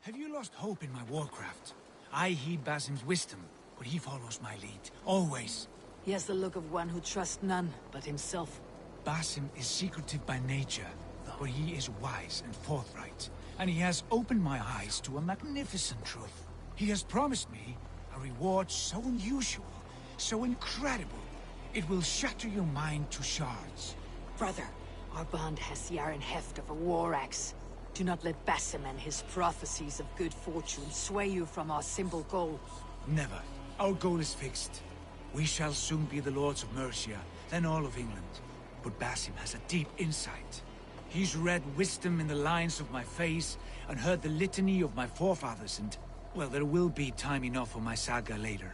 Have you lost hope in my warcraft? I heed Basim's wisdom, but he follows my lead, always. He has the look of one who trusts none but himself. Basim is secretive by nature, but he is wise and forthright, and he has opened my eyes to a magnificent truth. He has promised me a reward so unusual, so incredible, it will shatter your mind to shards. Brother, our bond has the iron heft of a war axe. Do not let Basim and his prophecies of good fortune sway you from our simple goal. Never. Our goal is fixed. We shall soon be the lords of Mercia, then all of England. But Basim has a deep insight. He's read wisdom in the lines of my face, and heard the litany of my forefathers, and... well, there will be time enough for my saga later.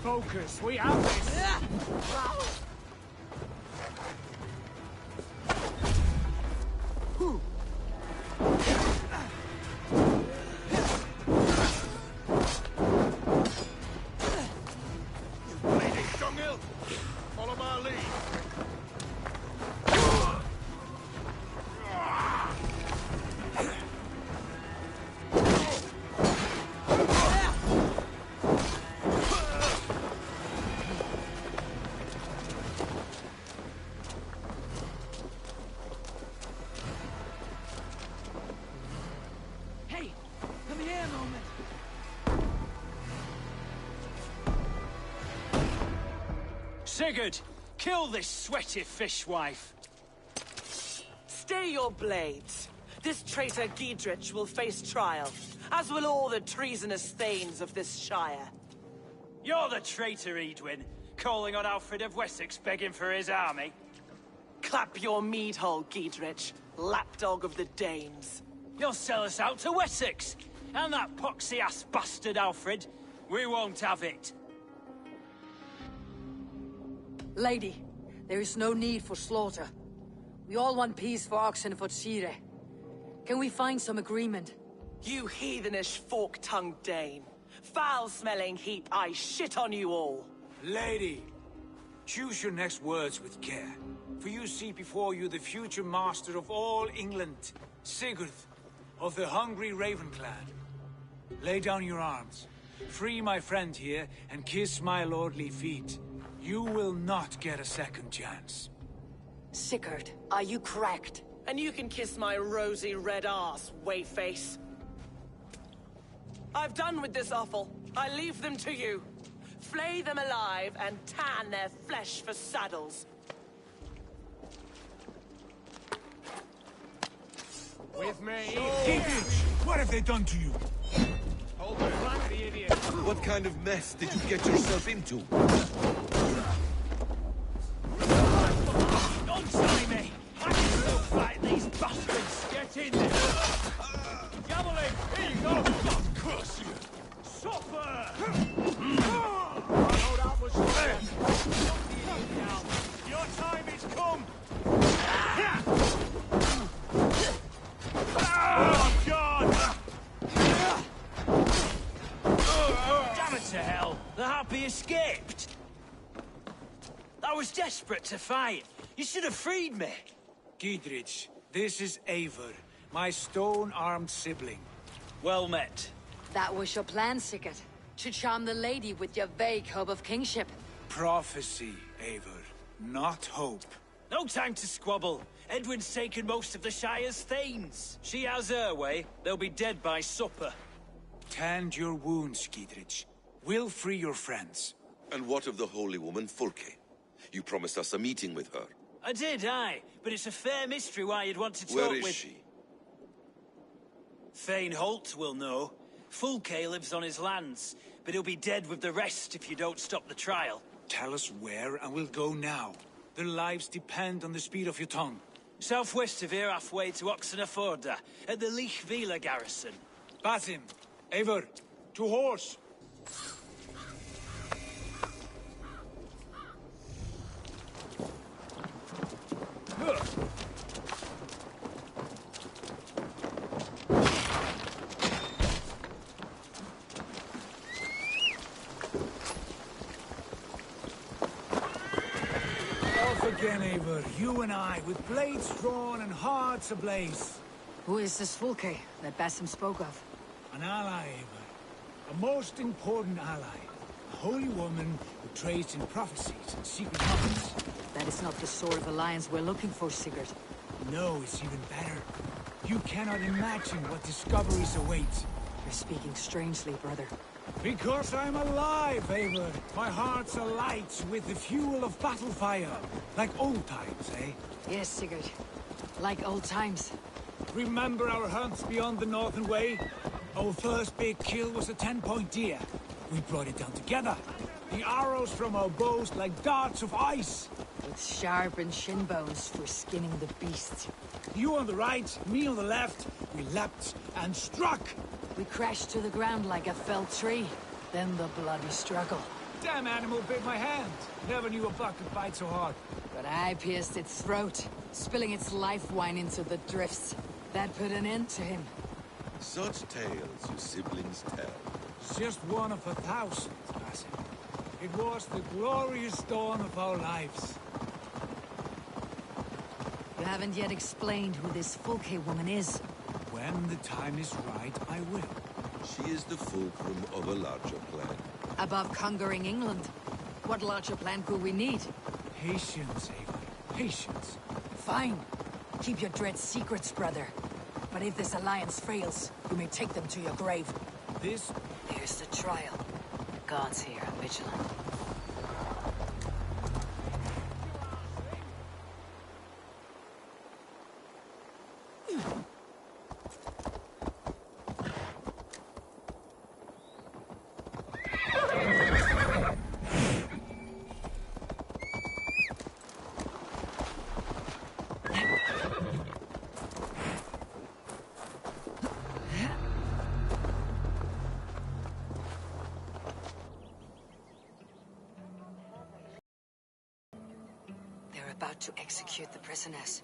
Focus, we have this! Follow my lead. Hey, come here a moment. Sigurd, kill this sweaty fishwife. Stay your blades. This traitor Giedrich will face trial, as will all the treasonous thanes of this shire. You're the traitor, Edwin, calling on Alfred of Wessex begging for his army. Clap your mead hole, Giedrich, lapdog of the Danes. You'll sell us out to Wessex, and that poxy-ass bastard Alfred. We won't have it. Lady, there is no need for slaughter. We all want peace for Oxen and for Shire. Can we find some agreement? You heathenish fork-tongued Dane. Foul-smelling heap, I shit on you all. Lady, choose your next words with care. For you see before you the future master of all England, Sigurd, of the hungry Raven clan. Lay down your arms. Free my friend here, and kiss my lordly feet. You will not get a second chance. Sigurd, are you cracked? And you can kiss my rosy red ass, wayface. I've done with this offal. I leave them to you. Flay them alive and tan their flesh for saddles. With me. Giedrich, what have they done to you? Hold the flank, the idiot. What kind of mess did you get yourself into? Don't tell me! I can still fight these bastards! Get in there. Javelin, here you go. God curse you! Supper. Oh, that was fair. Knock the idiot down. Your time is come. Oh, God. Damn it to hell! The harpy escaped! I was desperate to fight. You should have freed me. Giedrich, this is Eivor, my stone-armed sibling. Well met. That was your plan, Sigurd. To charm the lady with your vague hope of kingship. Prophecy, Eivor, not hope. No time to squabble. Edwin's taken most of the Shire's thanes. She has her way. They'll be dead by supper. Tend your wounds, Giedrich. We'll free your friends. And what of the holy woman Fulke? You promised us a meeting with her. I did, aye. But it's a fair mystery why you'd want to talk Where with... is she? Thane Holt will know. Fulke lives on his lands, but he'll be dead with the rest if you don't stop the trial. Tell us where, and we'll go now. Their lives depend on the speed of your tongue. Southwest of here, halfway to Oxenaforda, at the Lichvila garrison. Basim, Eivor, to horse! Off again, Eivor. You and I, with blades drawn and hearts ablaze. Who is this Fulke that Basim spoke of? An ally, Eivor. A most important ally. A holy woman who trades in prophecies and secret knowledge. That is not the sort of alliance we're looking for, Sigurd. No, it's even better. You cannot imagine what discoveries await. You're speaking strangely, brother. Because I'm alive, Eivor. My heart's alight with the fuel of battle fire. Like old times, eh? Yes, Sigurd. Like old times. Remember our hunts beyond the Northern Way? Our first big kill was a 10-point deer. We brought it down together. The arrows from our bows like darts of ice. With sharpened shin bones for skinning the beast. You on the right, me on the left. We leapt and struck. We crashed to the ground like a felled tree. Then the bloody struggle. Damn animal bit my hand. Never knew a buck could bite so hard. But I pierced its throat, spilling its life wine into the drifts. That put an end to him. Such tales you siblings tell. It's just one of 1,000, Basim. It was the glorious dawn of our lives. You haven't yet explained who this Fulke woman is. When the time is right, I will. She is the fulcrum of a larger plan. Above conquering England, what larger plan could we need? Patience, Eivor. Patience. Fine. Keep your dread secrets, brother. But if this alliance fails, you may take them to your grave. This... Here's the trial. God's here, vigilant. about to execute the prisoners.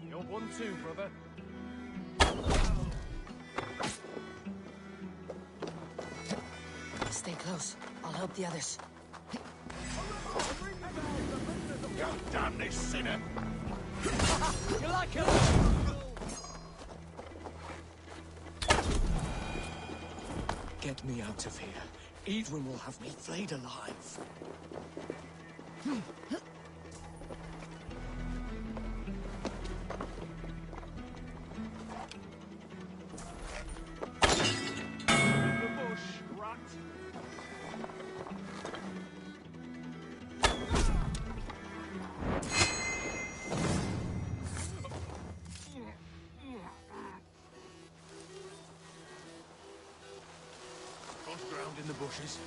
You're one too, brother. Stay close. I'll help the others. Go damn this sinner! You like a... Get me out of here. Edwin will have me flayed alive. In the bush, rat! Gone ground in the bushes.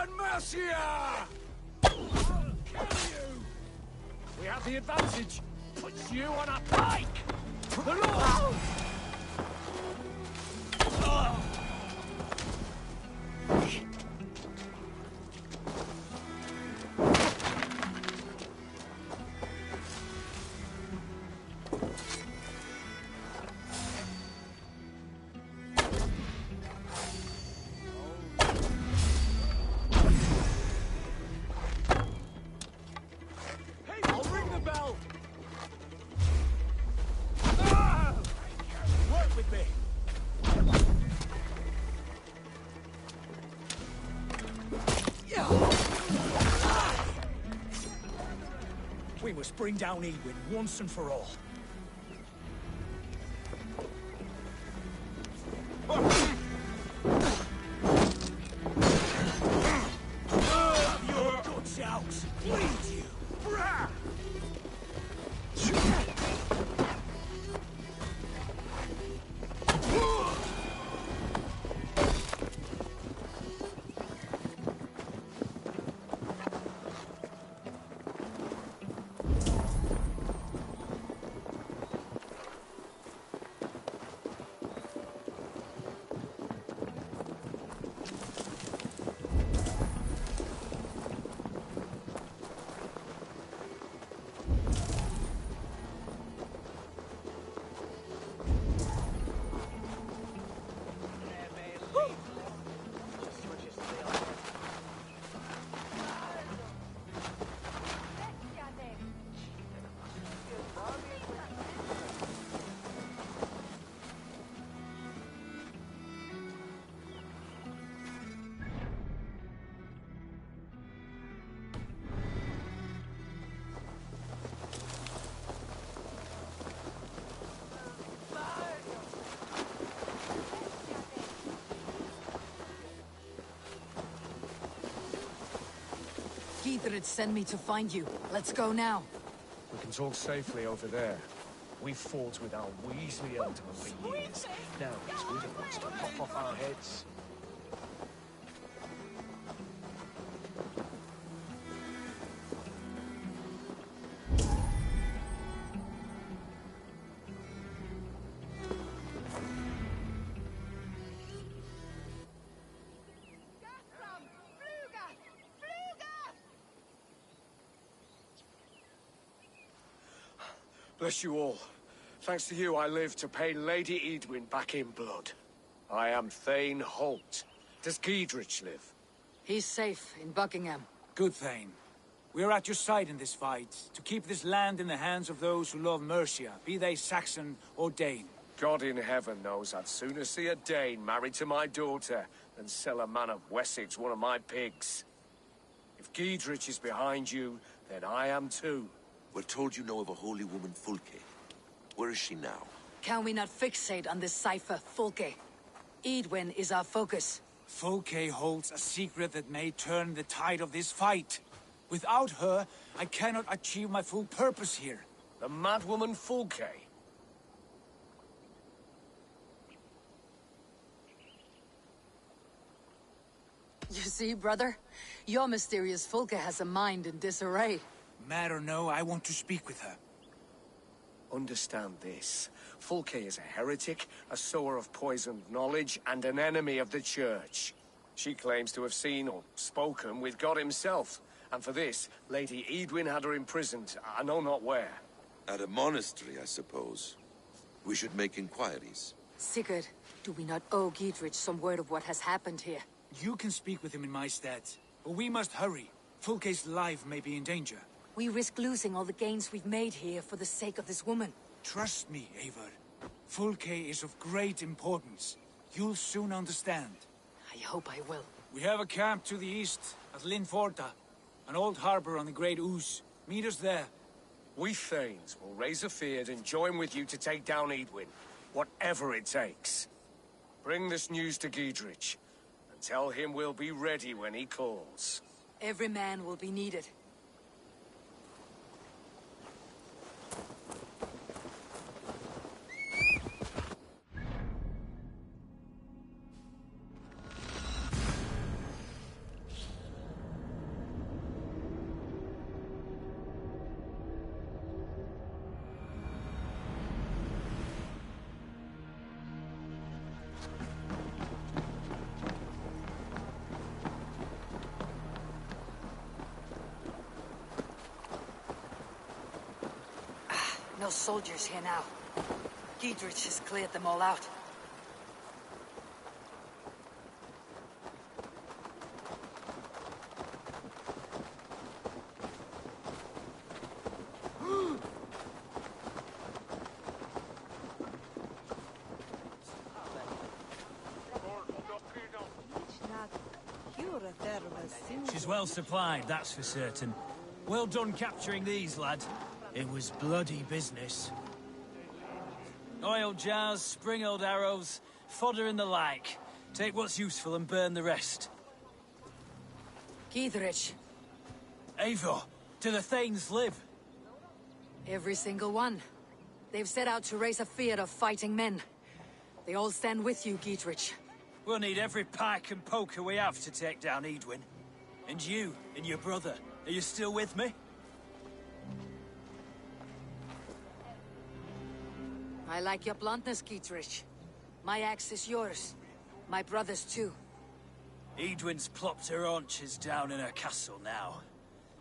and Mercia! I'll kill you! We have the advantage. Puts you on a pike! The Lord! I'll ring the bell! Ah! Work with me! We must bring down Edwin once and for all. Your guts out! Bleed you! Brah! Githrid sent me to find you. Let's go now. We can talk safely over there. We've fought with our Weasley Eldar for years. Now this wizard wants to pop off our heads. Bless you all. Thanks to you, I live to pay Lady Edwin back in blood. I am Thane Holt. Does Giedrich live? He's safe in Buckingham. Good, Thane. We are at your side in this fight, to keep this land in the hands of those who love Mercia, be they Saxon or Dane. God in heaven knows I'd sooner see a Dane married to my daughter than sell a man of Wessex one of my pigs. If Giedrich is behind you, then I am too. We're told you know of a holy woman, Fulke. Where is she now? Can we not fixate on this cipher, Fulke? Edwin is our focus. Fulke holds a secret that may turn the tide of this fight. Without her, I cannot achieve my full purpose here. The madwoman Fulke? You see, brother? Your mysterious Fulke has a mind in disarray. Mad or no, I want to speak with her. Understand this. Fulke is a heretic, a sower of poisoned knowledge, and an enemy of the Church. She claims to have seen or spoken with God himself. And for this, Lady Edwin had her imprisoned, I know not where. At a monastery, I suppose. We should make inquiries. Sigurd, do we not owe Giedrich some word of what has happened here? You can speak with him in my stead, but we must hurry. Fulke's life may be in danger. We risk losing all the gains we've made here for the sake of this woman. Trust me, Eivor. Fulke is of great importance. You'll soon understand. I hope I will. We have a camp to the east, at Linforta. An old harbor on the Great Ouse. Meet us there. We Thanes will raise a feard and join with you to take down Edwin, whatever it takes. Bring this news to Giedrich, and tell him we'll be ready when he calls. Every man will be needed. soldiers here now. Giedrich has cleared them all out. She's well supplied, that's for certain. Well done capturing these, lad. It was bloody business. Oil jars, spring-oiled arrows, fodder and the like. Take what's useful and burn the rest. Giedrich. Eivor, do the Thanes live? Every single one. They've set out to raise a fear of fighting men. They all stand with you, Giedrich. We'll need every pike and poker we have to take down Edwin. And you, and your brother, are you still with me? I like your bluntness, Giedrich. My axe is yours. My brother's too. Edwin's plopped her haunches down in her castle now.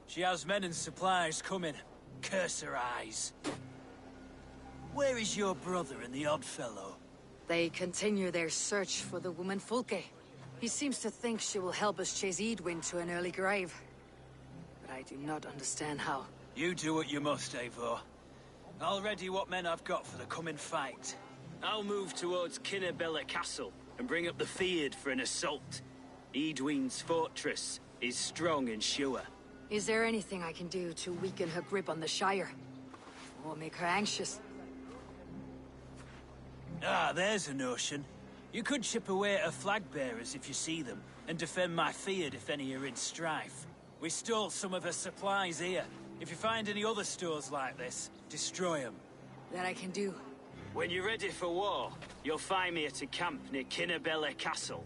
She has men and supplies coming. Curse her eyes. Where is your brother and the odd fellow? They continue their search for the woman Fulke. He seems to think she will help us chase Edwin to an early grave. But I do not understand how. You do what you must, Eivor. I'll ready what men I've got for the coming fight. I'll move towards Kinnabella Castle and bring up the Fyrd for an assault. Edwin's fortress is strong and sure. Is there anything I can do to weaken her grip on the Shire? Or make her anxious? Ah, there's a notion. You could chip away at her flag bearers if you see them, and defend my Fyrd if any are in strife. We stole some of her supplies here. If you find any other stores like this, destroy them. That I can do. When you're ready for war, you'll find me at a camp near Kinnabella Castle.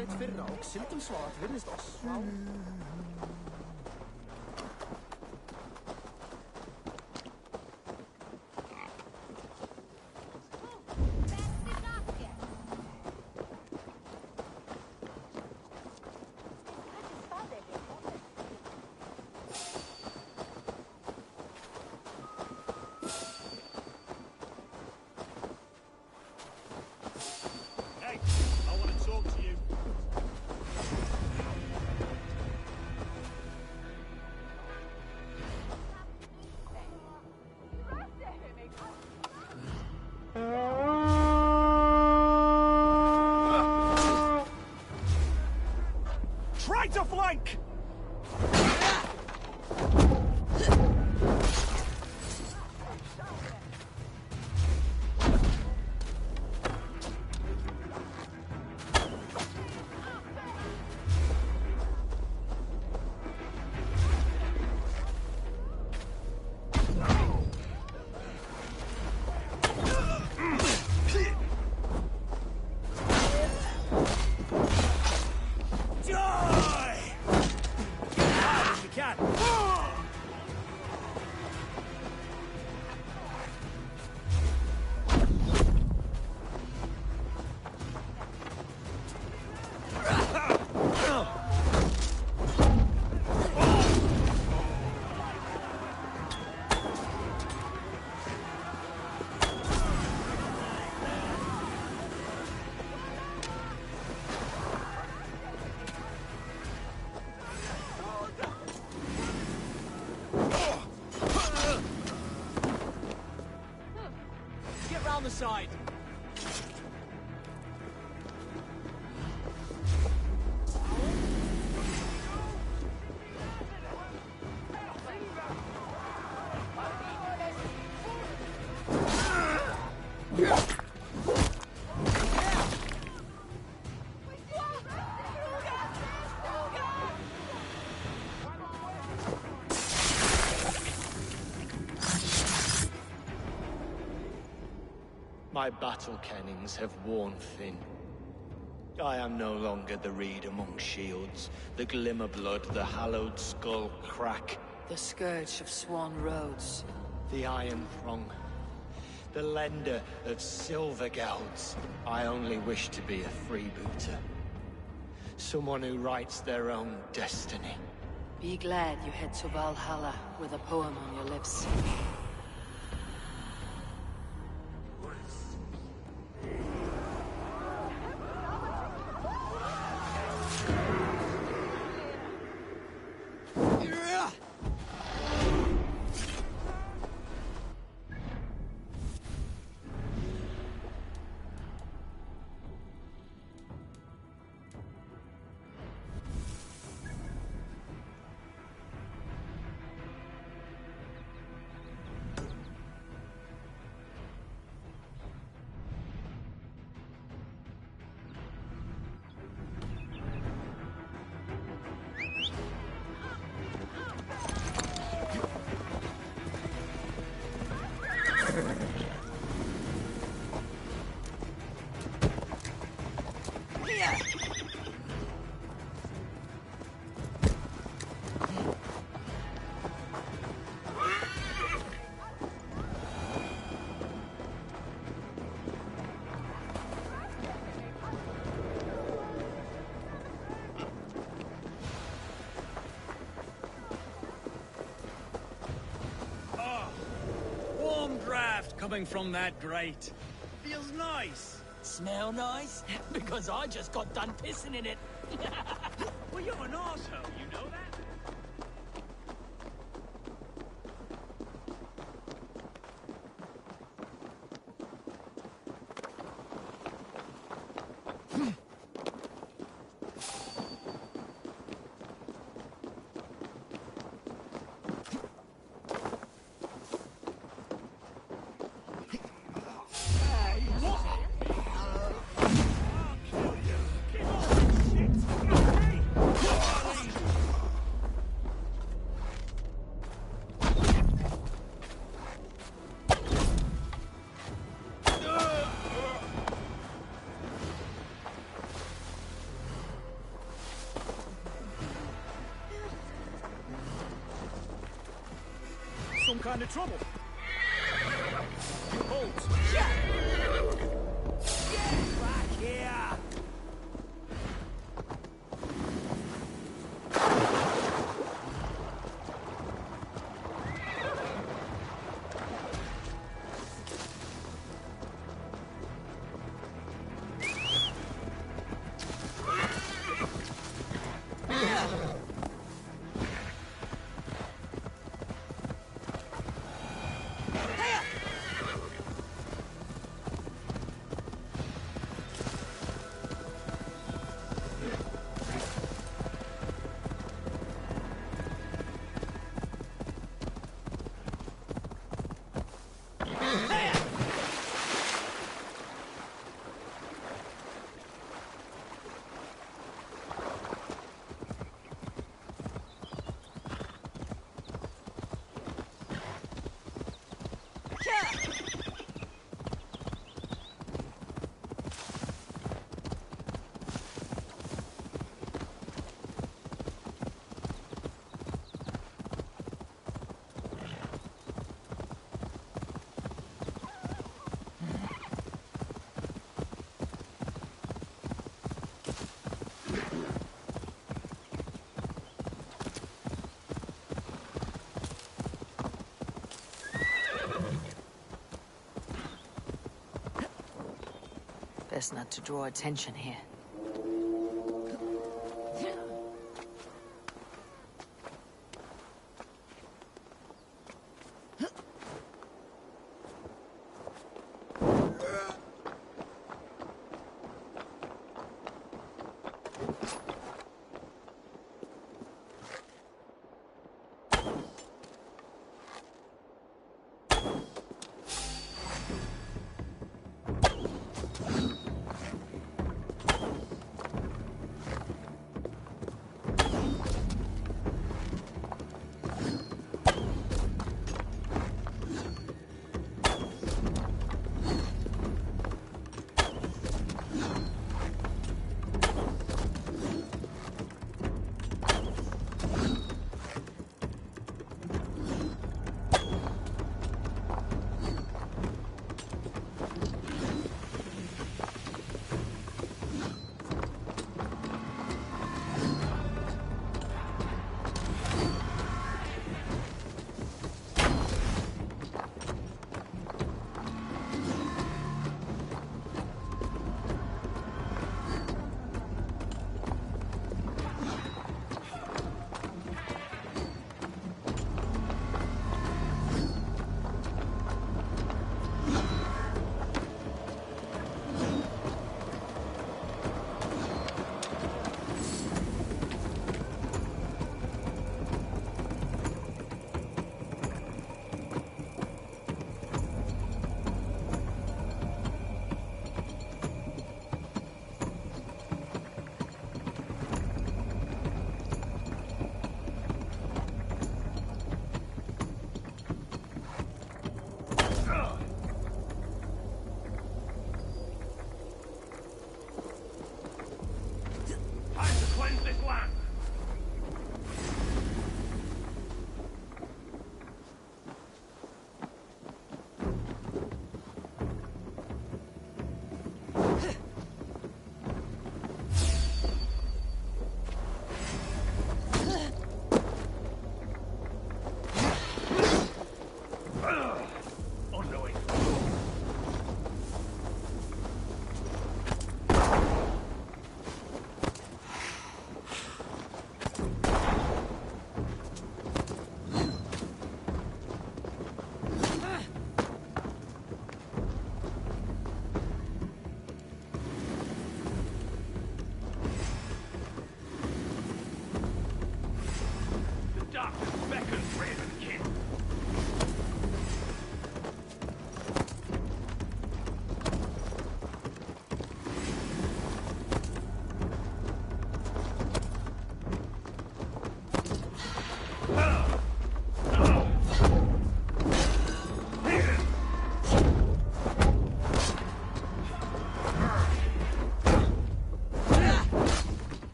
eitt fyrra og syndum svo að virðist oss. Try to flank! Round the side. My battle kennings have worn thin. I am no longer the reed among shields, the glimmer blood, the hallowed skull crack. The scourge of Swan Roads. The iron prong, the lender of silver gelds. I only wish to be a freebooter. Someone who writes their own destiny. Be glad you head to Valhalla with a poem on your lips. Coming from that grate. Feels nice. Smell nice? Because I just got done pissing in it. Well, you're an arsehole, you know that? some kind of trouble. Halt! Get back here! Best not to draw attention here.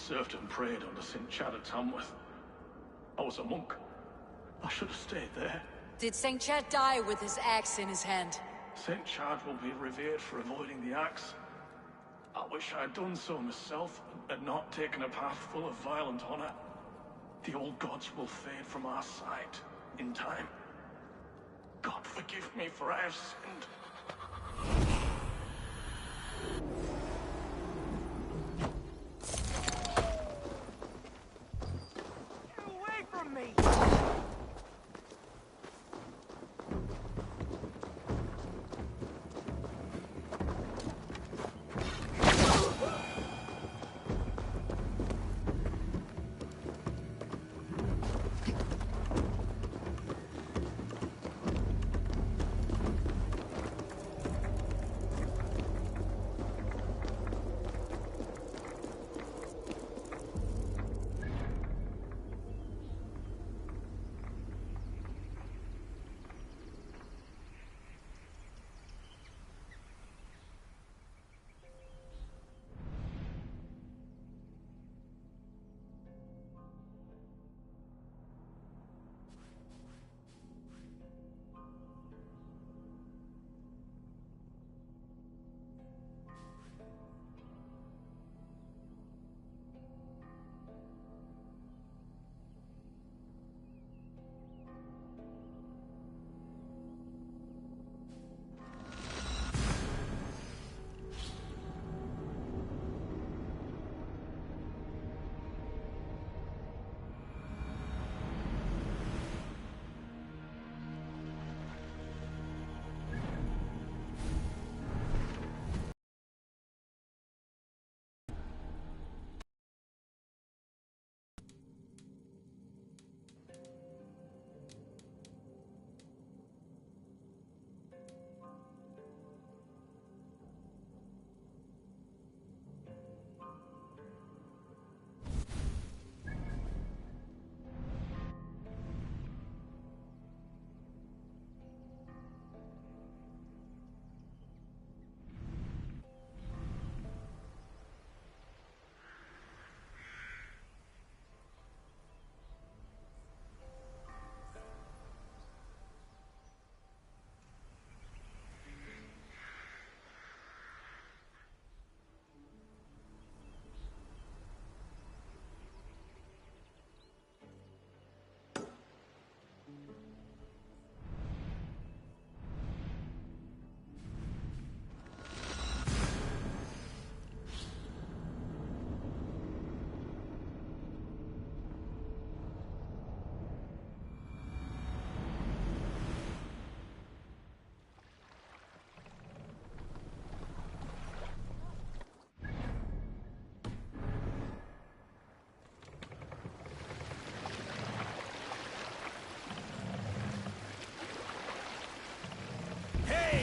served and prayed under St. Chad at Tamworth. I was a monk. I should have stayed there. Did St. Chad die with his axe in his hand? St. Chad will be revered for avoiding the axe. I wish I had done so myself, and not taken a path full of violent honor. The old gods will fade from our sight in time. God forgive me, for I have sinned. Get away from me!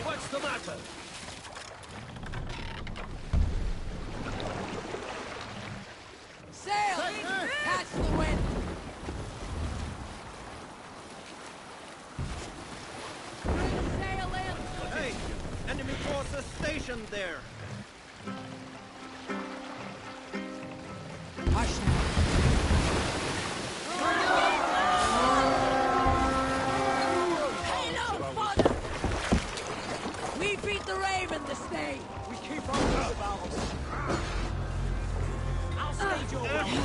What's the matter? Sail! Catch the wind! Bring sail in! Hey! Enemy forces stationed there! Hush now. We beat the Raven this day! We keep on the battles. I'll stage your way.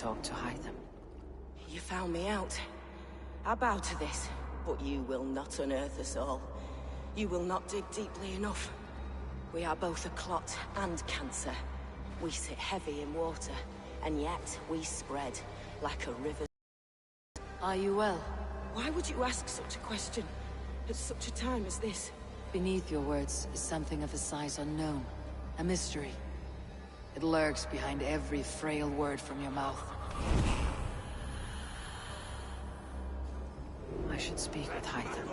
talk to Hytham. You found me out. I bow to this, but you will not unearth us all. You will not dig deeply enough. We are both a clot and cancer. We sit heavy in water, and yet we spread like a river. Are you well? Why would you ask such a question at such a time as this? Beneath your words is something of a size unknown. A mystery. It lurks behind every frail word from your mouth. I should speak with Hytham.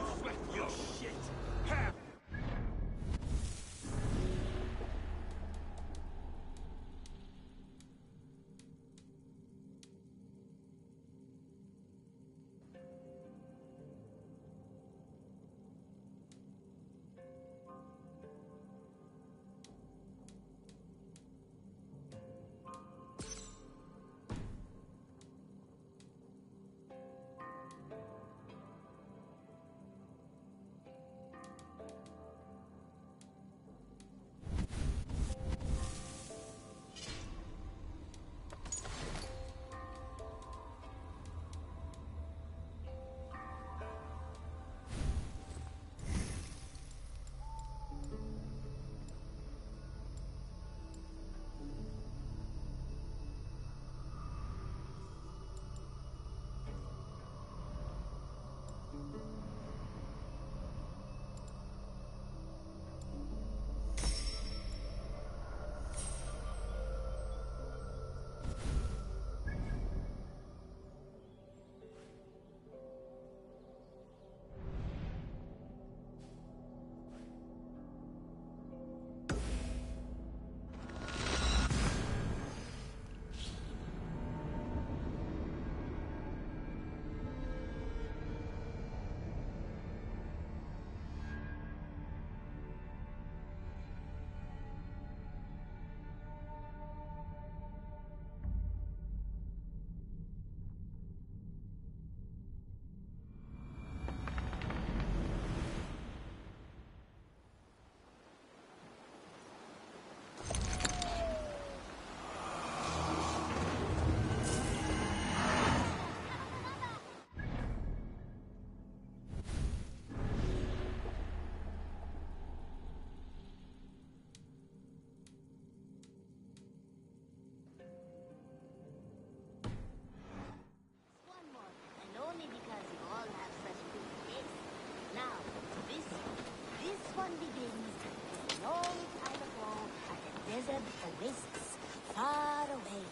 Oasis, far away.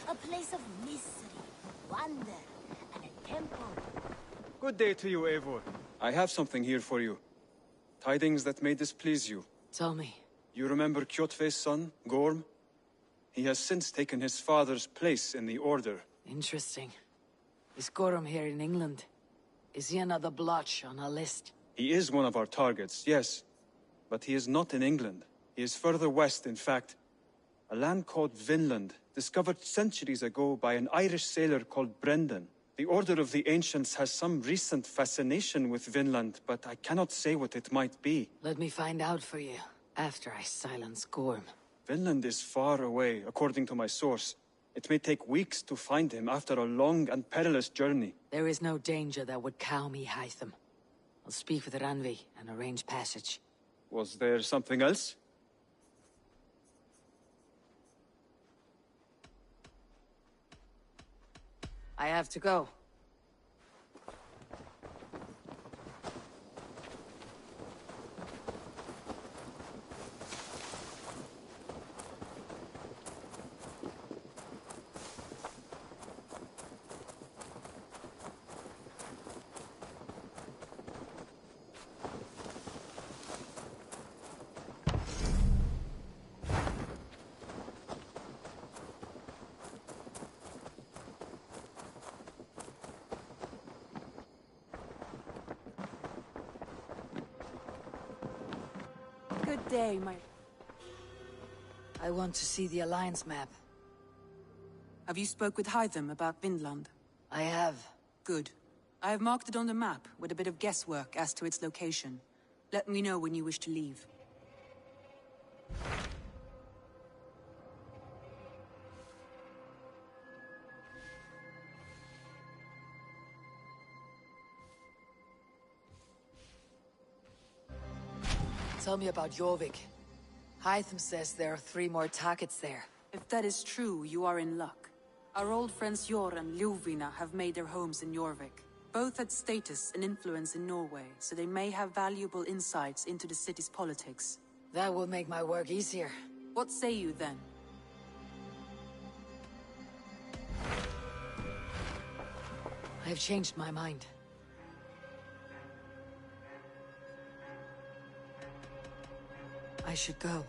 A place of mystery, wonder, and a temple. Good day to you, Eivor. I have something here for you. Tidings that may displease you. Tell me. You remember Kjotve's son, Gorm? He has since taken his father's place in the Order. Interesting. Is Gorm here in England? Is he another blotch on our list? He is one of our targets, yes. But he is not in England. He is further west, in fact. A land called Vinland, discovered centuries ago by an Irish sailor called Brendan. The Order of the Ancients has some recent fascination with Vinland, but I cannot say what it might be. Let me find out for you, after I silence Gorm. Vinland is far away, according to my source. It may take weeks to find him after a long and perilous journey. There is no danger that would cow me, Hytham. I'll speak with Ranvi and arrange passage. Was there something else? I have to go. Good day, my... I want to see the Alliance map. Have you spoke with Hytham about Vinland? I have. Good. I have marked it on the map, with a bit of guesswork as to its location. Let me know when you wish to leave. tell me about Jorvik. Hytham says there are 3 more targets there. If that is true, you are in luck. Our old friends Jor and Ljuvina have made their homes in Jorvik. Both had status and influence in Norway, so they may have valuable insights into the city's politics. That will make my work easier. What say you then? I have changed my mind. I should go.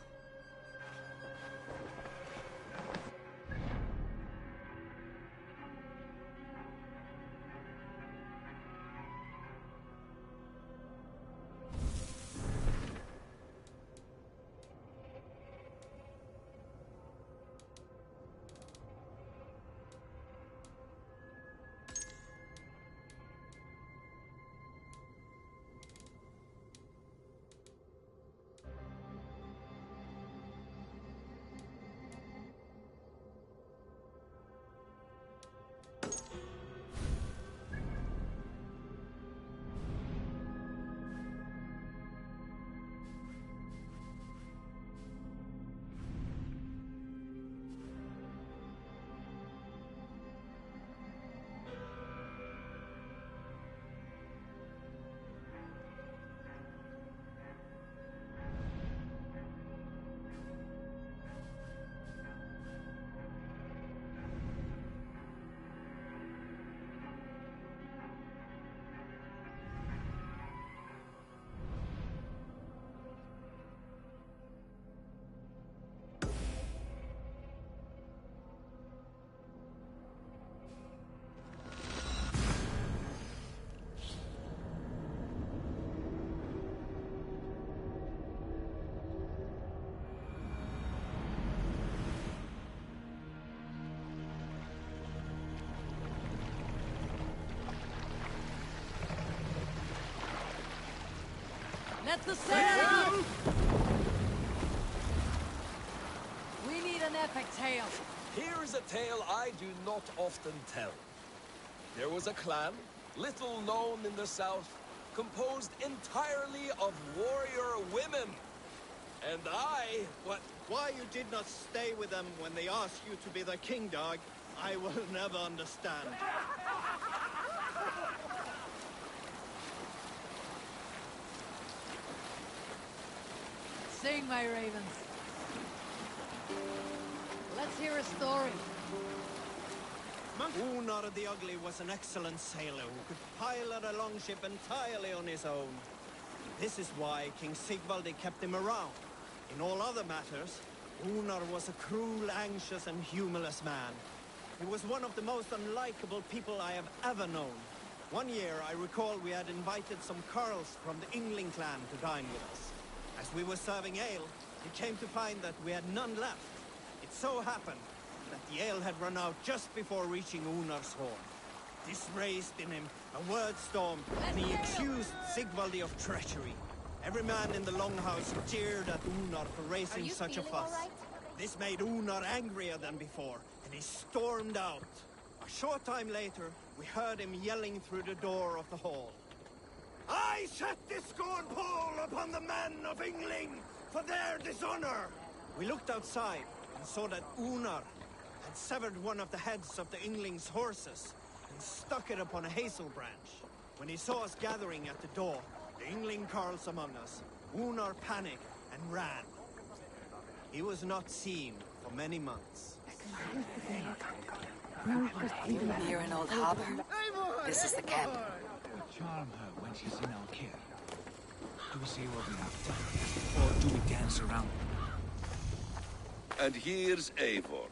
Let the sail! We need an epic tale. Here is a tale I do not often tell. There was a clan, little known in the south, composed entirely of warrior women. And Why you did not stay with them when they asked you to be their king dog, I will never understand. Sing, my ravens. Let's hear a story. Unar the Ugly was an excellent sailor who could pilot a longship entirely on his own. This is why King Sigvaldi kept him around. In all other matters, Unar was a cruel, anxious, and humorless man. He was one of the most unlikable people I have ever known. One year, I recall we had invited some Carls from the Yngling clan to dine with us. As we were serving ale, we came to find that we had none left. It so happened that the ale had run out just before reaching Unar's horn. This raised in him a word storm, and he accused Sigvaldi of treachery. Every man in the longhouse jeered at Unar for raising such a fuss. This made Unar angrier than before, and he stormed out. A short time later, we heard him yelling through the door of the hall. I set this scorn pole upon the men of Yngling for their dishonor! We looked outside and saw that Unar had severed one of the heads of the Yngling's horses and stuck it upon a hazel branch. When he saw us gathering at the door, the Yngling Carls among us, Unar panicked and ran. He was not seen for many months. Near an old harbor. This is the camp. Charm her when she's in our care. Do we say what we have done, or do we dance around her? And here's Eivor.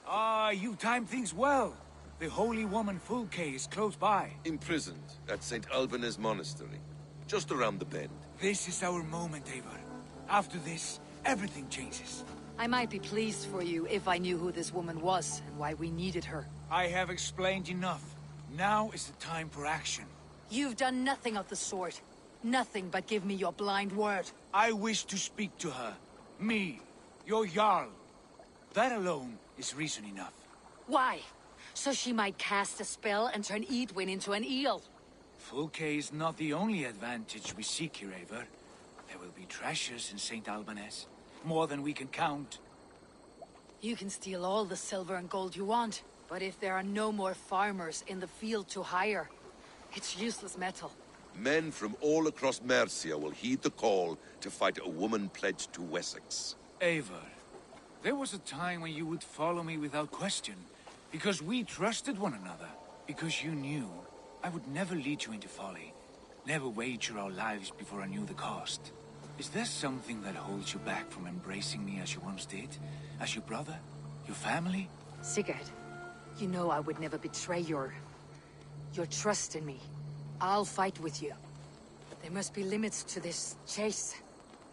Ah, you timed things well. The holy woman Fulke is close by. Imprisoned at St. Alban's monastery, just around the bend. This is our moment, Eivor. After this, everything changes. I might be pleased for you if I knew who this woman was and why we needed her. I have explained enough. Now is the time for action. You've done nothing of the sort. Nothing but give me your blind word. I wish to speak to her. Me, your Jarl. That alone is reason enough. Why? So she might cast a spell and turn Edwin into an eel. Fulke is not the only advantage we seek here, Eivor. There will be treasures in St. Albanese. More than we can count. You can steal all the silver and gold you want, but if there are no more farmers in the field to hire, it's useless metal. Men from all across Mercia will heed the call to fight a woman pledged to Wessex. Eivor, there was a time when you would follow me without question, because we trusted one another, because you knew I would never lead you into folly, never wager our lives before I knew the cost. Is there something that holds you back from embracing me as you once did? As your brother? Your family? Sigurd, you know I would never betray your trust in me. I'll fight with you. But there must be limits to this chase.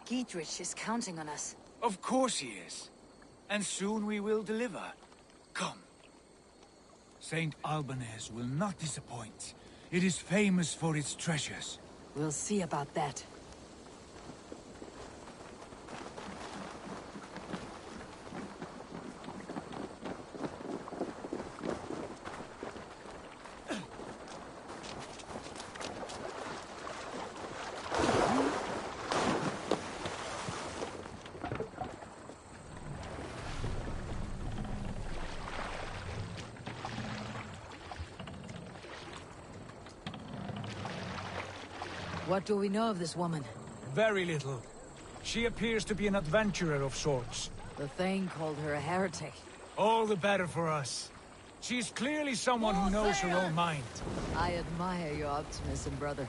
Giedrich is counting on us. Of course he is. And soon we will deliver. Come. St. Albanese will not disappoint. It is famous for its treasures. We'll see about that. What do we know of this woman? Very little. She appears to be an adventurer of sorts. The Thane called her a heretic. All the better for us. She's clearly someone who knows her own mind. I admire your optimism, brother.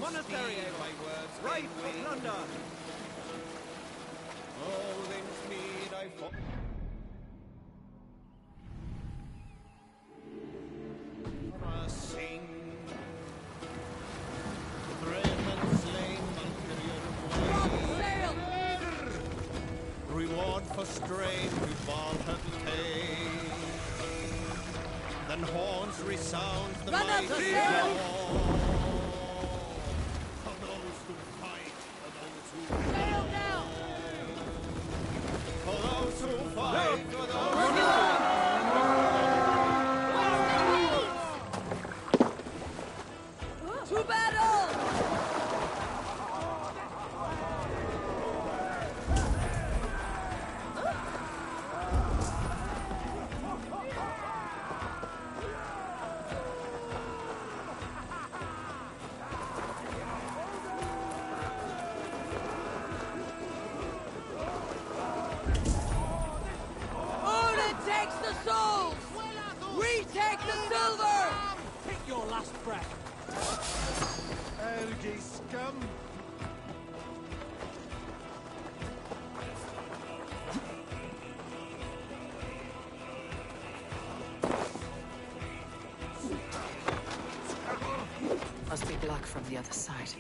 Monetary words, right for plunder. Odin's mead I fought. Sing. Brave and slain, Valkyrian way. Reward for strain to Valhalla pay. Then horns resound the mighty call. To battle! Odin takes the souls! We take the silver! Take your last breath. Ergi scum! Must be blocked from the other side.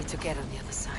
To get on the other side.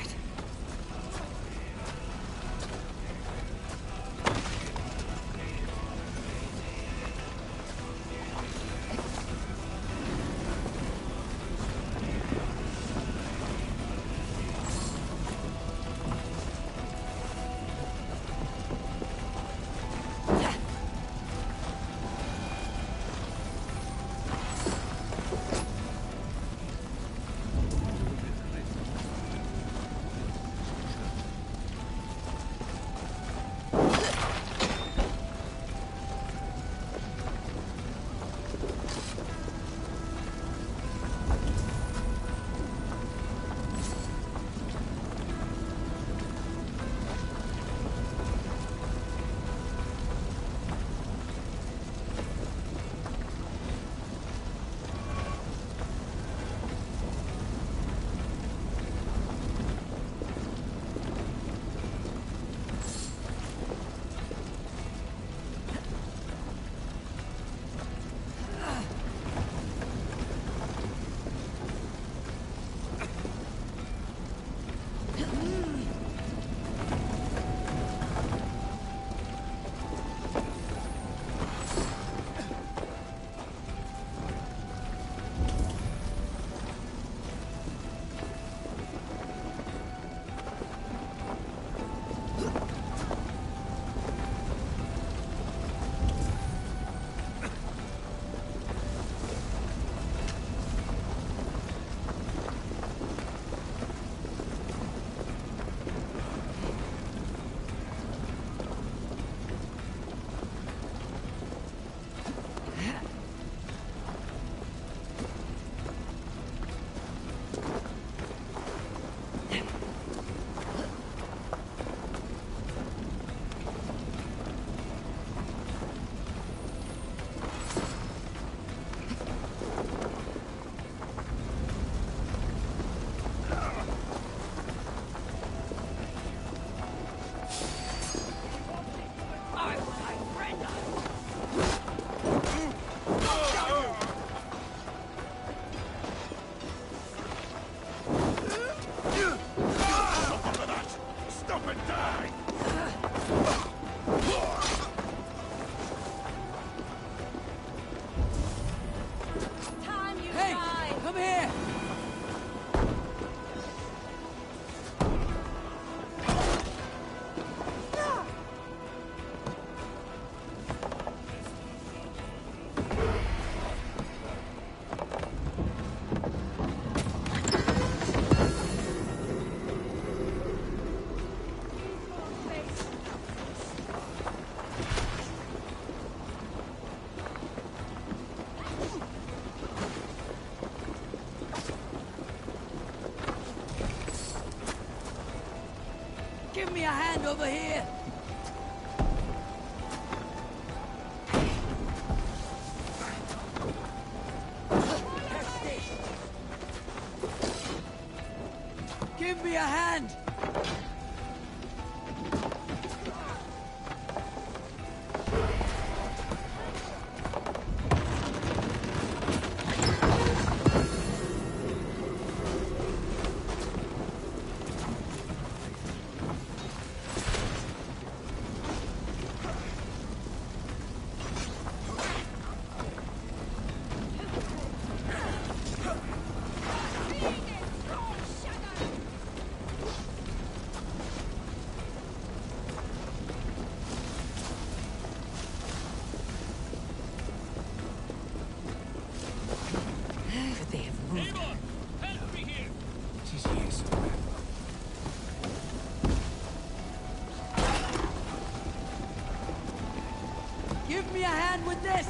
a hand over here! Give me a hand! They have moved. She's here somewhere. Give me a hand with this!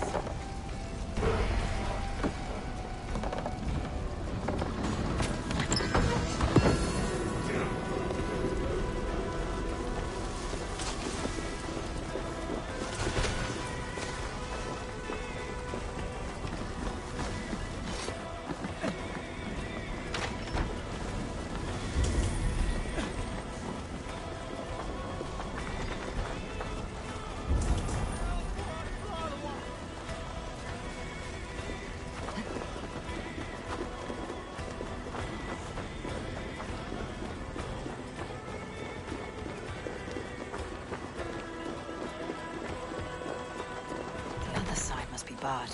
The other side must be barred.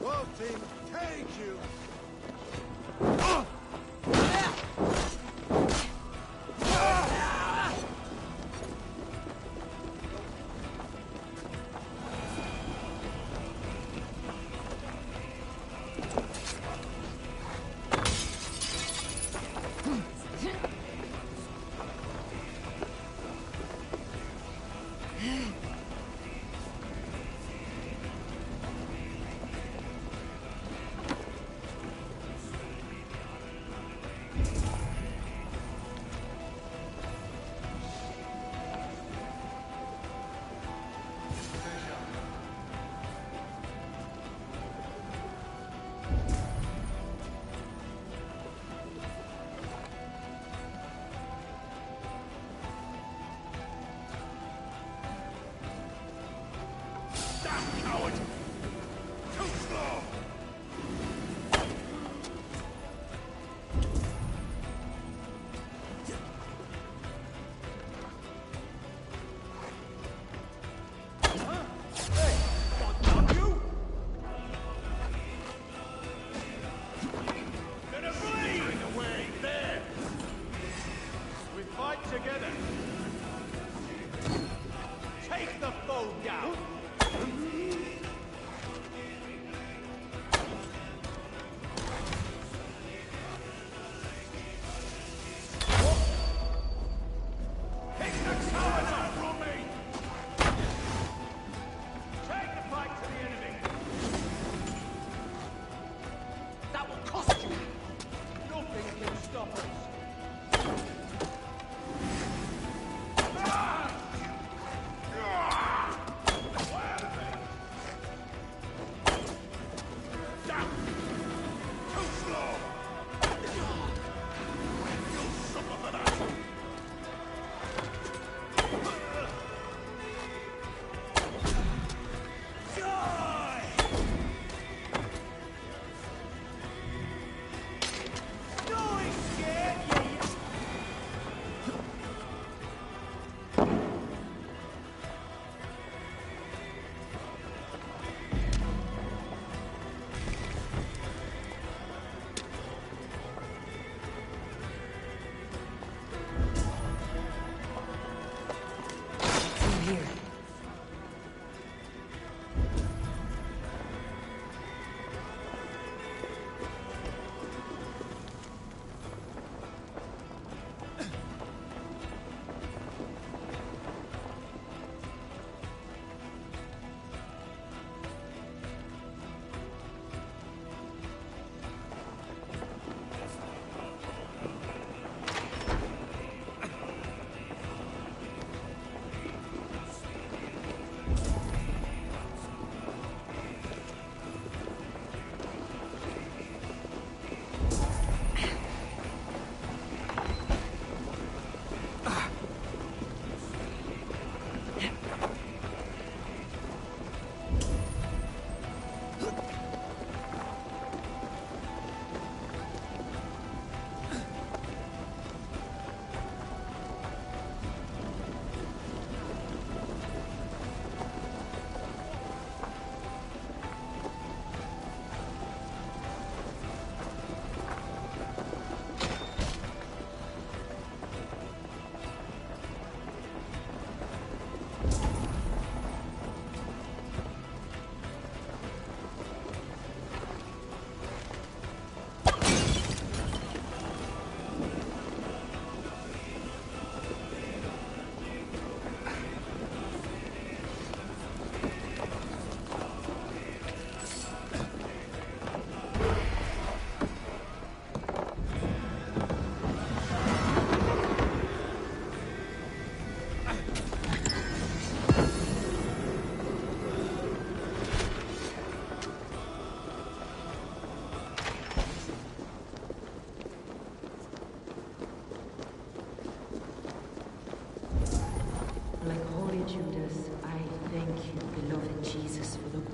Nothing take you!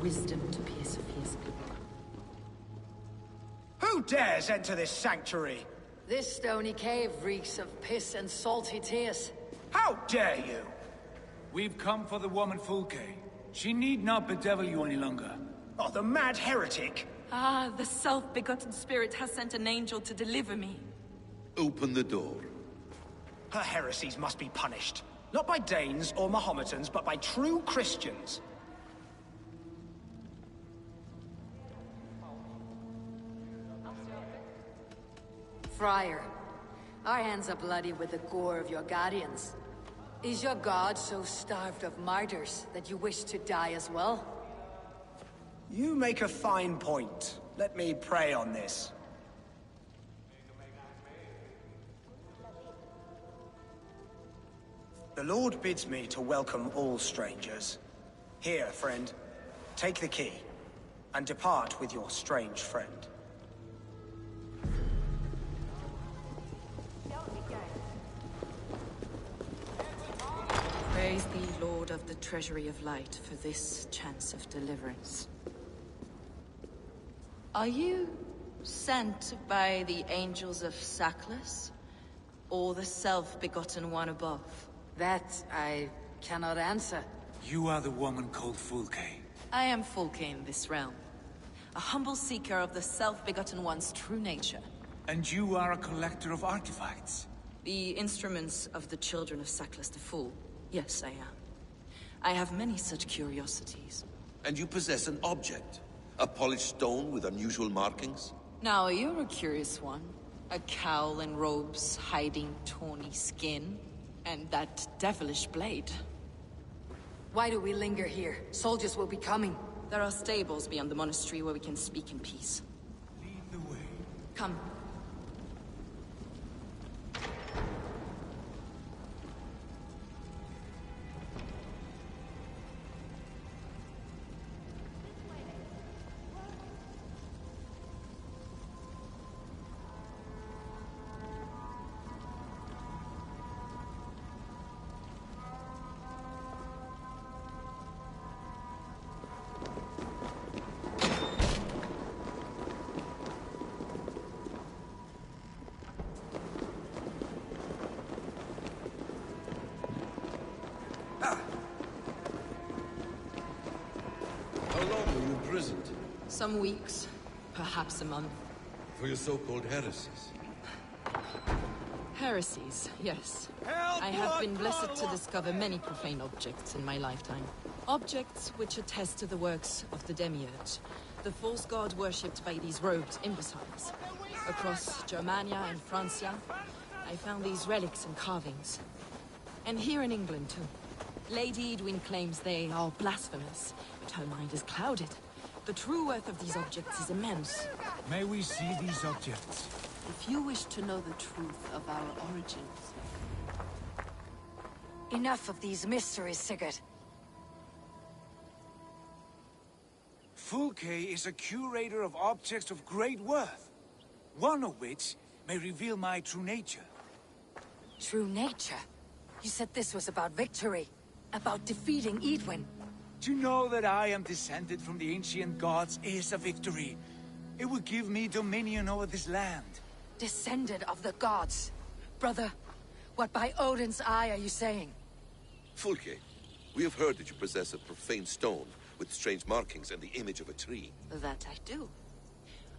wisdom to pierce a fierce gloom. Who dares enter this sanctuary? This stony cave reeks of piss and salty tears. How dare you? We've come for the woman Fulke. She need not bedevil you any longer. Oh, the mad heretic! Ah, the self-begotten spirit has sent an angel to deliver me. Open the door. Her heresies must be punished. Not by Danes or Mahometans, but by true Christians. Friar, our hands are bloody with the gore of your guardians. Is your god so starved of martyrs that you wish to die as well? You make a fine point. Let me pray on this. The Lord bids me to welcome all strangers. Here, friend, take the key, and depart with your strange friend. Praise thee, Lord of the Treasury of Light, for this chance of deliverance. Are you sent by the angels of Saklas, or the self-begotten one above? That I cannot answer. You are the woman called Fulke. I am Fulke in this realm, a humble seeker of the self-begotten one's true nature. And you are a collector of artifacts? The instruments of the children of Saklas the Fool. Yes, I am. I have many such curiosities. And you possess an object? A polished stone with unusual markings? Now, you're a curious one. A cowl and robes hiding tawny skin. And that devilish blade. Why do we linger here? Soldiers will be coming. There are stables beyond the monastery where we can speak in peace. Lead the way. Come. How long were you imprisoned? Some weeks, perhaps a month. For your so-called heresies? Heresies, yes. I have been blessed to discover many profane objects in my lifetime. Objects which attest to the works of the Demiurge, the false god worshipped by these robed imbeciles. Across Germania and Francia, I found these relics and carvings. And here in England, too. Lady Edwin claims they are blasphemous, but her mind is clouded. The true worth of these objects is immense. May we see these objects? If you wish to know the truth of our origins... Enough of these mysteries, Sigurd. Fulke is a curator of objects of great worth, one of which may reveal my true nature. True nature? You said this was about victory, about defeating Edwin. To know that I am descended from the ancient gods is a victory. It will give me dominion over this land. Descended of the gods. Brother, what by Odin's eye are you saying? Fulke, we have heard that you possess a profane stone with strange markings and the image of a tree. That I do.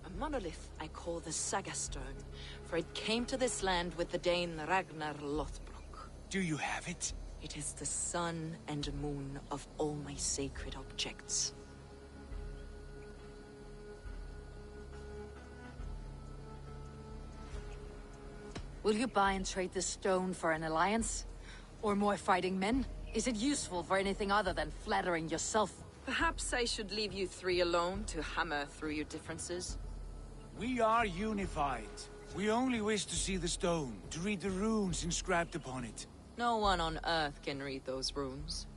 A monolith I call the Saga Stone, for it came to this land with the Dane Ragnar Lothbrok. Do you have it? It is the sun and moon of all my sacred objects. Will you buy and trade this stone for an alliance? Or more fighting men? Is it useful for anything other than flattering yourself? Perhaps I should leave you three alone to hammer through your differences. We are unified. We only wish to see the stone, to read the runes inscribed upon it. No one on Earth can read those runes.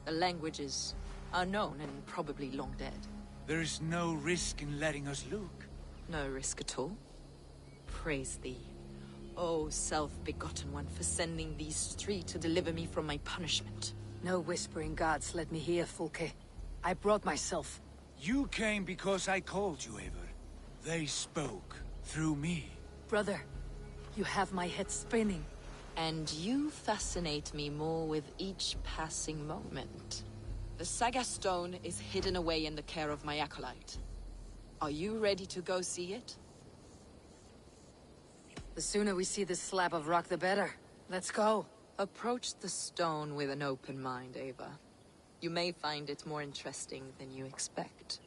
The languages are known and probably long dead. There is no risk in letting us look. No risk at all. Praise thee, O self-begotten one, for sending these three to deliver me from my punishment. No whispering gods let me hear, Fulke. I brought myself. You came because I called you, Eivor. They spoke through me. Brother, you have my head spinning. And you fascinate me more with each passing moment. The Saga Stone is hidden away in the care of my acolyte. Are you ready to go see it? The sooner we see this slab of rock, the better. Let's go. Approach the stone with an open mind, Ava. You may find it more interesting than you expect.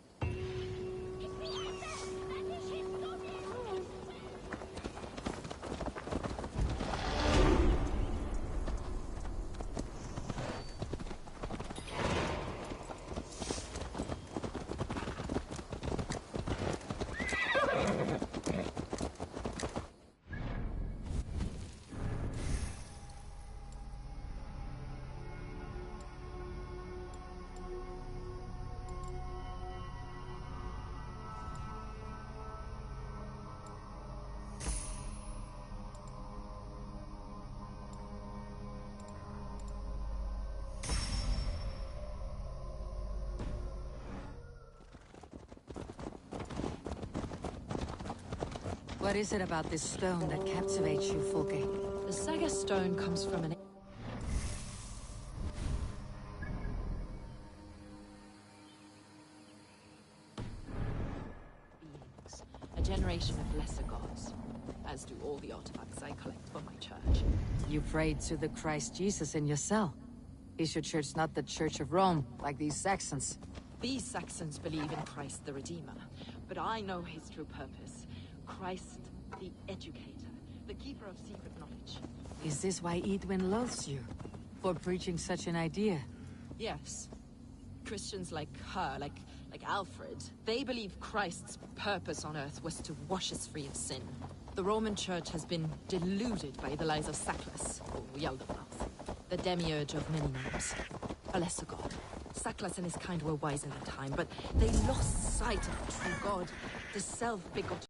What is it about this stone that captivates you, Fulke? The Saga Stone comes from an... beings, a generation of lesser gods, as do all the artifacts I collect for my church. You prayed to the Christ Jesus in your cell. Is your church not the Church of Rome, like these Saxons? These Saxons believe in Christ the Redeemer, but I know his true purpose. Christ the Educator, the keeper of secret knowledge. Is this why Edwin loathes you? For preaching such an idea? Yes. Christians like her, like Alfred, they believe Christ's purpose on earth was to wash us free of sin. The Roman Church has been deluded by the lies of Saklas, or Yaldabaoth, the demiurge of many names. A lesser god. Saklas and his kind were wise in their time, but they lost sight of the true god, the self-begotten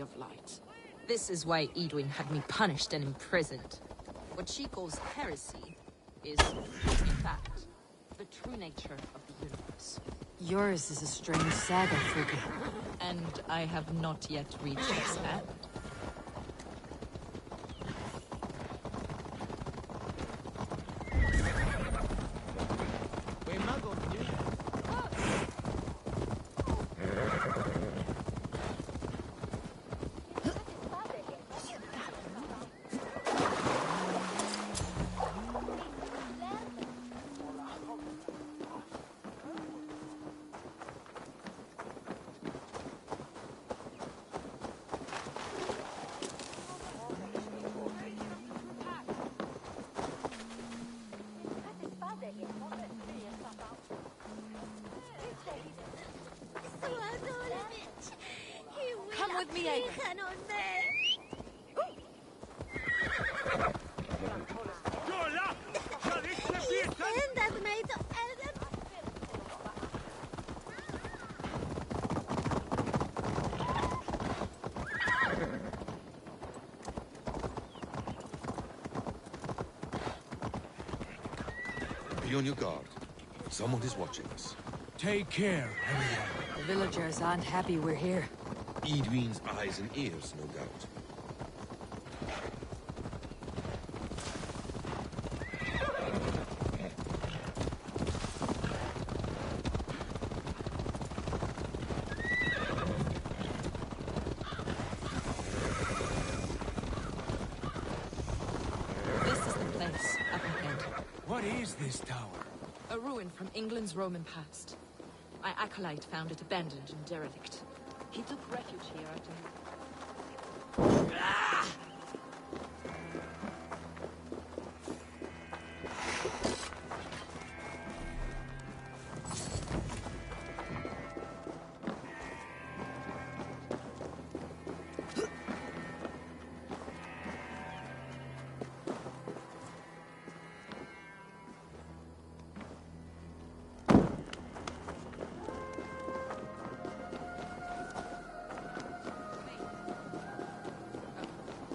of light. This is why Edwin had me punished and imprisoned. What she calls heresy is, in fact, the true nature of the universe. Yours is a strange saga, Fulke. And I have not yet reached its end. Come with me, Ava. Be on your guard. Someone is watching us. Take care, everyone. The villagers aren't happy we're here. Edwin's eyes and ears, no doubt. This is the place, up ahead. What is this tower? A ruin from England's Roman past. My acolyte found it abandoned and derelict. He took refuge here after...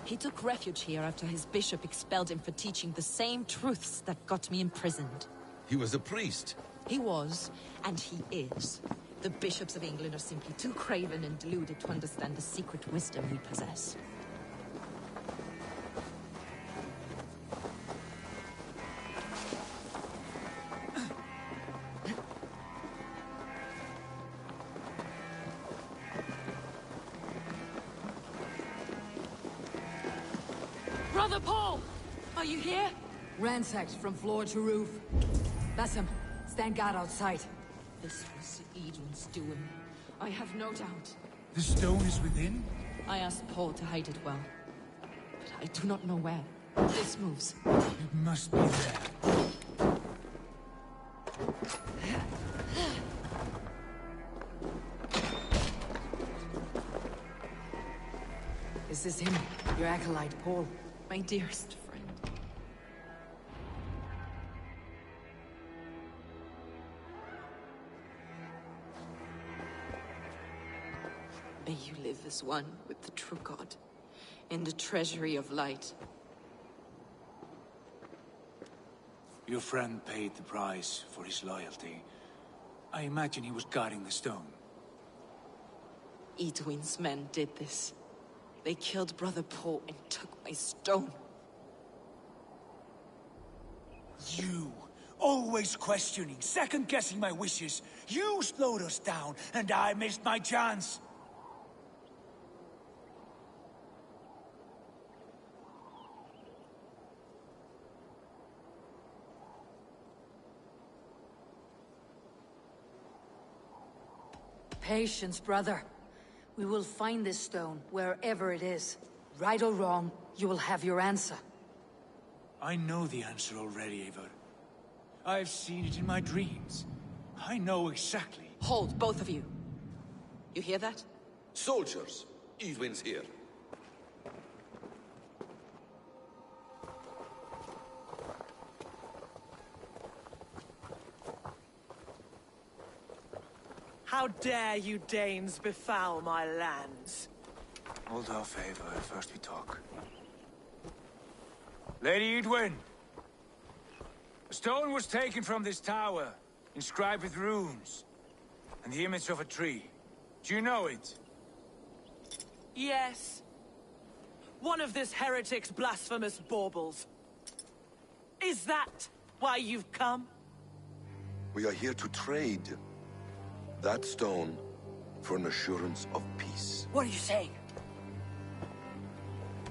He took refuge here after his bishop expelled him for teaching the same truths that got me imprisoned. He was a priest. He was, and he is. The bishops of England are simply too craven and deluded to understand the secret wisdom we possess. Brother Paul! Are you here? Ransacked from floor to roof. Basim, stand guard outside. This was Edwin's doing. I have no doubt. The stone is within? I asked Paul to hide it well. But I do not know where. This moves. It must be there. Is this him? Your acolyte, Paul? My dearest friend. May you live as one with the true God, in the treasury of light. Your friend paid the price for his loyalty. I imagine he was guarding the stone. Edwin's men did this. They killed Brother Paul and took my stone. You! Always questioning, second-guessing my wishes. You slowed us down, and I missed my chance. Patience, brother. We will find this stone, wherever it is. Right or wrong, you will have your answer. I know the answer already, Eivor. I've seen it in my dreams. I know exactly. Hold, both of you. You hear that? Soldiers! Edwin's here. How dare you Danes befoul my lands? Hold off, Eivor. First we talk. Lady Edwin! A stone was taken from this tower, inscribed with runes, and the image of a tree. Do you know it? Yes. One of this heretic's blasphemous baubles. Is that why you've come? We are here to trade that stone for an assurance of peace. What are you saying?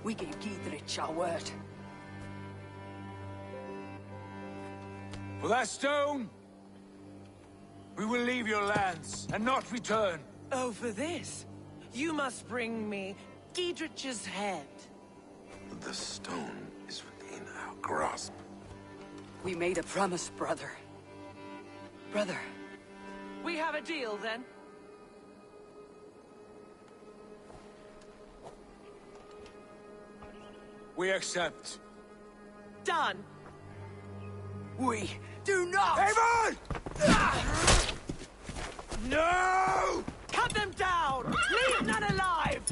We gave Giedrich our word. For that stone, we will leave your lands and not return. Oh, for this, you must bring me Giedrich's head. The stone is within our grasp. We made a promise, brother. Brother. We have a deal, then? We accept. Done. We do not! Eivor! No! Cut them down! Leave none alive!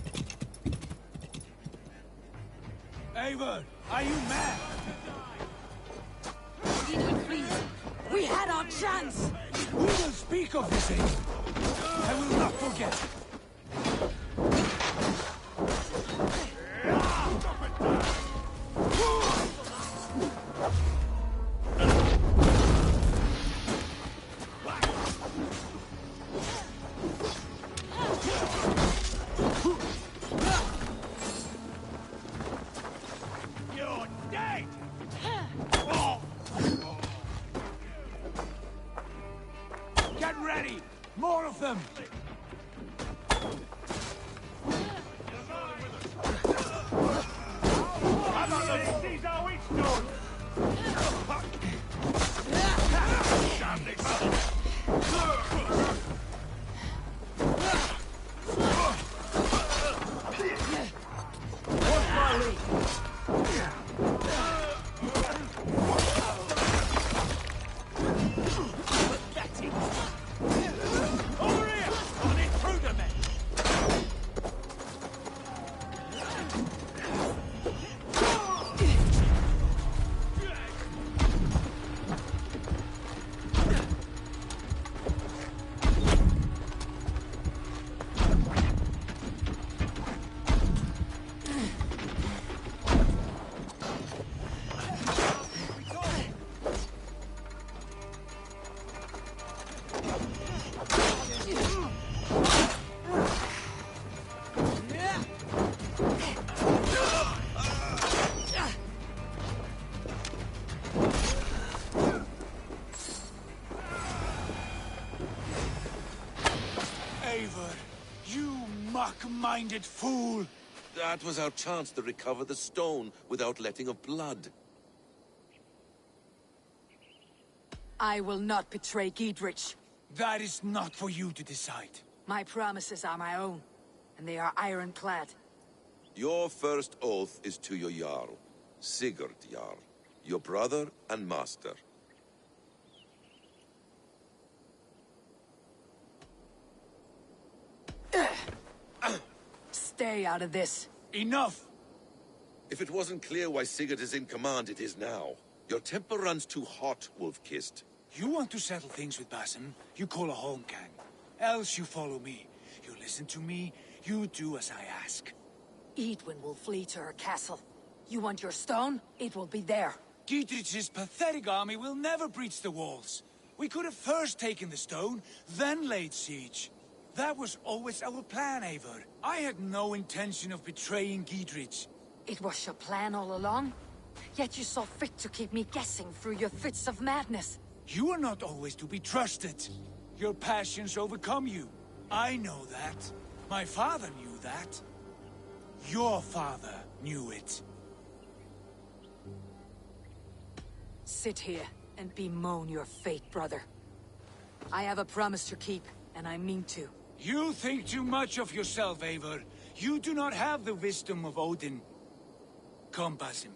Eivor, are you mad? Edwin, please. We had our chance! We will speak of this, Eivor. I will not forget. You're dead! Get ready! More of them! These are we stood! What's my lead? Pathetic! Over here! On intruder men! Weak-minded fool! That was our chance to recover the stone without letting of blood. I will not betray Giedrich. That is not for you to decide. My promises are my own, and they are ironclad. Your first oath is to your Jarl, Sigurd Jarl, your brother and master. Stay out of this. Enough! If it wasn't clear why Sigurd is in command, it is now. Your temper runs too hot, Wolf-Kissed. You want to settle things with Basim, you call a holmgang. Else you follow me. You listen to me, you do as I ask. Edwin will flee to her castle. You want your stone? It will be there. Giedrich's pathetic army will never breach the walls. We could have first taken the stone, then laid siege. That was always our plan, Eivor. I had no intention of betraying Giedrich. It was your plan all along? Yet you saw fit to keep me guessing through your fits of madness. You are not always to be trusted. Your passions overcome you. I know that. My father knew that. Your father knew it. Sit here and bemoan your fate, brother. I have a promise to keep, and I mean to. You think too much of yourself, Eivor. You do not have the wisdom of Odin. Come, Basim.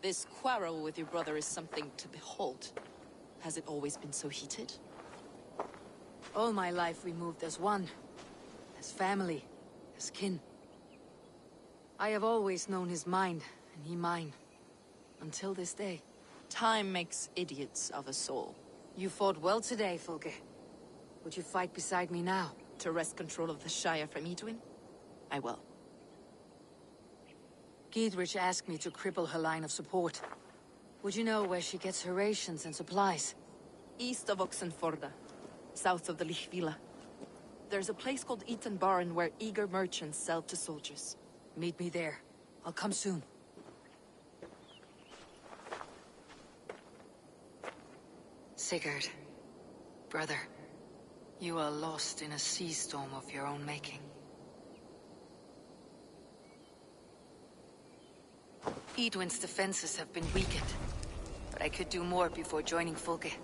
This quarrel with your brother is something to behold. Has it always been so heated? All my life we moved as one. As family. As kin. I have always known his mind, and he mine. Until this day. Time makes idiots of us all. You fought well today, Fulke. Would you fight beside me now? To wrest control of the Shire from Edwin? I will. Giedrich asked me to cripple her line of support. Would you know where she gets her rations and supplies? East of Oxenforda, south of the Lichvila. There's a place called Eaton Barn where eager merchants sell to soldiers. Meet me there. I'll come soon. Sigurd, brother, you are lost in a sea storm of your own making. Edwin's defenses have been weakened, but I could do more before joining Fulke.